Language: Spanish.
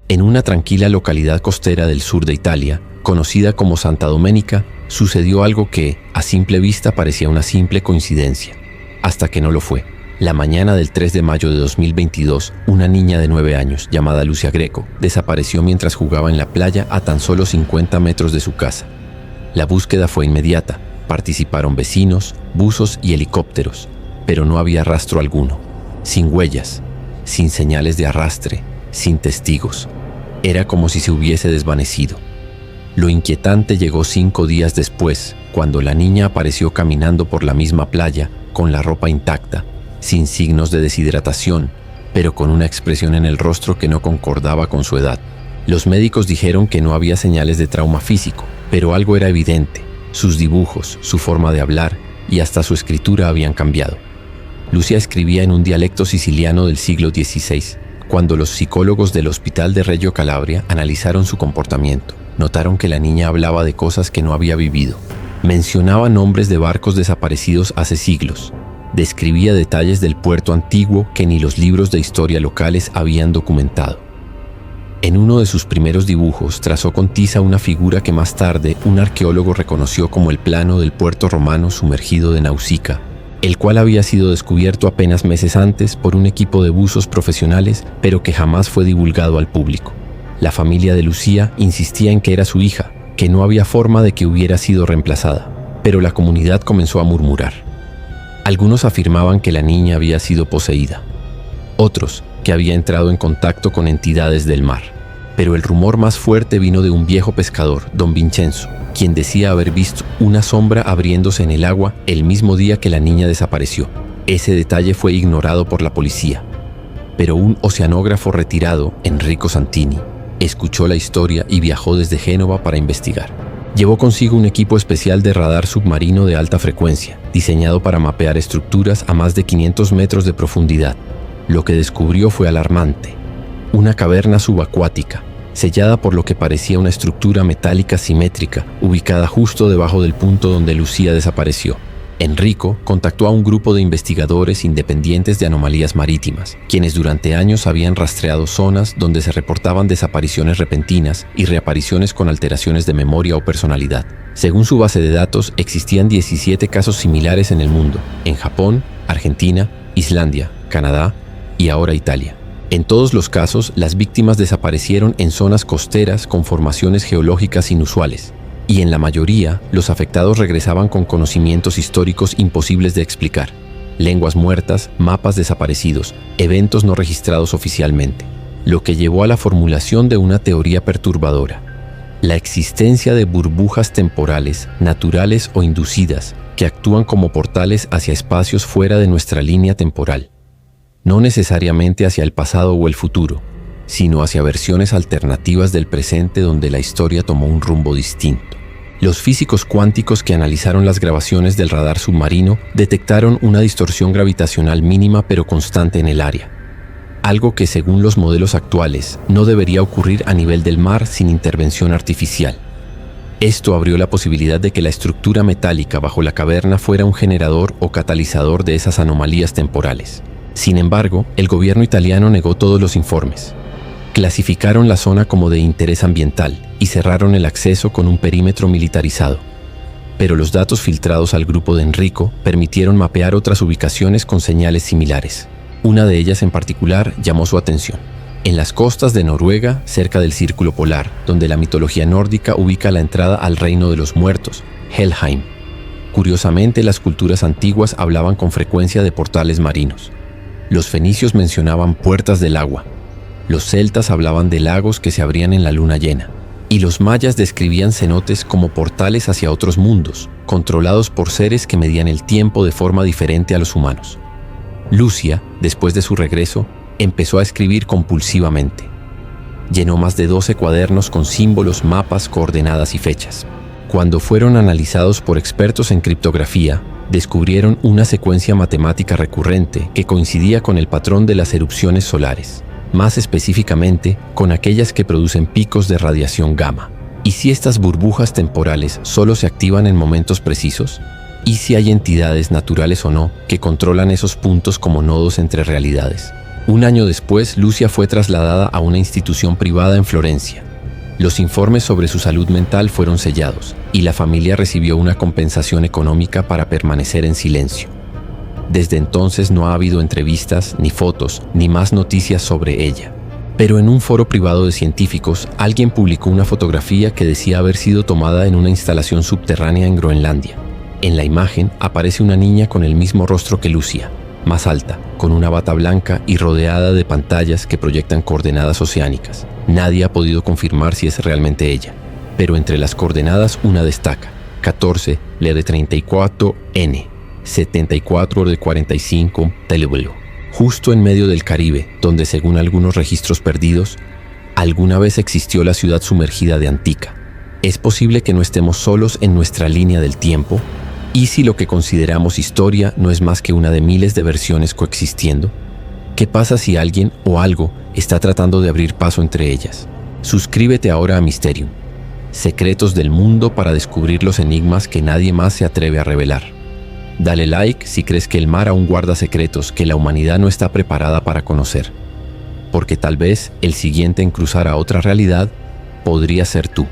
En una tranquila localidad costera del sur de Italia, conocida como Santa Domenica, sucedió algo que, a simple vista, parecía una simple coincidencia, hasta que no lo fue. La mañana del 3 de mayo de 2022, una niña de 9 años, llamada Lucia Greco, desapareció mientras jugaba en la playa a tan solo 50 metros de su casa. La búsqueda fue inmediata. Participaron vecinos, buzos y helicópteros, pero no había rastro alguno. Sin huellas, sin señales de arrastre, sin testigos. Era como si se hubiese desvanecido. Lo inquietante llegó 5 días después, cuando la niña apareció caminando por la misma playa, con la ropa intacta, sin signos de deshidratación, pero con una expresión en el rostro que no concordaba con su edad. Los médicos dijeron que no había señales de trauma físico, pero algo era evidente. Sus dibujos, su forma de hablar y hasta su escritura habían cambiado. Lucia escribía en un dialecto siciliano del siglo XVI. Cuando los psicólogos del Hospital de Reggio Calabria analizaron su comportamiento, notaron que la niña hablaba de cosas que no había vivido. Mencionaba nombres de barcos desaparecidos hace siglos. Describía detalles del puerto antiguo que ni los libros de historia locales habían documentado. En uno de sus primeros dibujos trazó con tiza una figura que más tarde un arqueólogo reconoció como el plano del puerto romano sumergido de Nausicaa, el cual había sido descubierto apenas meses antes por un equipo de buzos profesionales, pero que jamás fue divulgado al público. La familia de Lucía insistía en que era su hija, que no había forma de que hubiera sido reemplazada, pero la comunidad comenzó a murmurar. Algunos afirmaban que la niña había sido poseída, otros que había entrado en contacto con entidades del mar. Pero el rumor más fuerte vino de un viejo pescador, don Vincenzo, quien decía haber visto una sombra abriéndose en el agua el mismo día que la niña desapareció. Ese detalle fue ignorado por la policía, pero un oceanógrafo retirado, Enrico Santini, escuchó la historia y viajó desde Génova para investigar. Llevó consigo un equipo especial de radar submarino de alta frecuencia, diseñado para mapear estructuras a más de 500 metros de profundidad. Lo que descubrió fue alarmante. Una caverna subacuática, sellada por lo que parecía una estructura metálica simétrica, ubicada justo debajo del punto donde Lucía desapareció. Enrico contactó a un grupo de investigadores independientes de anomalías marítimas, quienes durante años habían rastreado zonas donde se reportaban desapariciones repentinas y reapariciones con alteraciones de memoria o personalidad. Según su base de datos, existían 17 casos similares en el mundo, en Japón, Argentina, Islandia, Canadá y ahora Italia. En todos los casos, las víctimas desaparecieron en zonas costeras con formaciones geológicas inusuales, y en la mayoría, los afectados regresaban con conocimientos históricos imposibles de explicar: lenguas muertas, mapas desaparecidos, eventos no registrados oficialmente, lo que llevó a la formulación de una teoría perturbadora: la existencia de burbujas temporales, naturales o inducidas, que actúan como portales hacia espacios fuera de nuestra línea temporal. No necesariamente hacia el pasado o el futuro, sino hacia versiones alternativas del presente donde la historia tomó un rumbo distinto. Los físicos cuánticos que analizaron las grabaciones del radar submarino detectaron una distorsión gravitacional mínima pero constante en el área, algo que según los modelos actuales no debería ocurrir a nivel del mar sin intervención artificial. Esto abrió la posibilidad de que la estructura metálica bajo la caverna fuera un generador o catalizador de esas anomalías temporales. Sin embargo, el gobierno italiano negó todos los informes. Clasificaron la zona como de interés ambiental y cerraron el acceso con un perímetro militarizado. Pero los datos filtrados al grupo de Enrico permitieron mapear otras ubicaciones con señales similares. Una de ellas en particular llamó su atención. En las costas de Noruega, cerca del Círculo Polar, donde la mitología nórdica ubica la entrada al reino de los muertos, Helheim. Curiosamente, las culturas antiguas hablaban con frecuencia de portales marinos. Los fenicios mencionaban puertas del agua. Los celtas hablaban de lagos que se abrían en la luna llena. Y los mayas describían cenotes como portales hacia otros mundos, controlados por seres que medían el tiempo de forma diferente a los humanos. Lucia, después de su regreso, empezó a escribir compulsivamente. Llenó más de 12 cuadernos con símbolos, mapas, coordenadas y fechas. Cuando fueron analizados por expertos en criptografía, descubrieron una secuencia matemática recurrente que coincidía con el patrón de las erupciones solares, más específicamente con aquellas que producen picos de radiación gamma. ¿Y si estas burbujas temporales solo se activan en momentos precisos? ¿Y si hay entidades naturales o no que controlan esos puntos como nodos entre realidades? Un año después, Lucia fue trasladada a una institución privada en Florencia. Los informes sobre su salud mental fueron sellados y la familia recibió una compensación económica para permanecer en silencio. Desde entonces no ha habido entrevistas, ni fotos, ni más noticias sobre ella. Pero en un foro privado de científicos, alguien publicó una fotografía que decía haber sido tomada en una instalación subterránea en Groenlandia. En la imagen aparece una niña con el mismo rostro que Lucia, más alta, con una bata blanca y rodeada de pantallas que proyectan coordenadas oceánicas. Nadie ha podido confirmar si es realmente ella, pero entre las coordenadas una destaca: 14 le de 34 N, 74 de 45 Telebelo. Justo en medio del Caribe, donde según algunos registros perdidos, alguna vez existió la ciudad sumergida de Antica. ¿Es posible que no estemos solos en nuestra línea del tiempo? ¿Y si lo que consideramos historia no es más que una de miles de versiones coexistiendo? ¿Qué pasa si alguien o algo está tratando de abrir paso entre ellas? Suscríbete ahora a Mysterium, secretos del mundo para descubrir los enigmas que nadie más se atreve a revelar. Dale like si crees que el mar aún guarda secretos que la humanidad no está preparada para conocer, porque tal vez el siguiente en cruzar a otra realidad podría ser tú.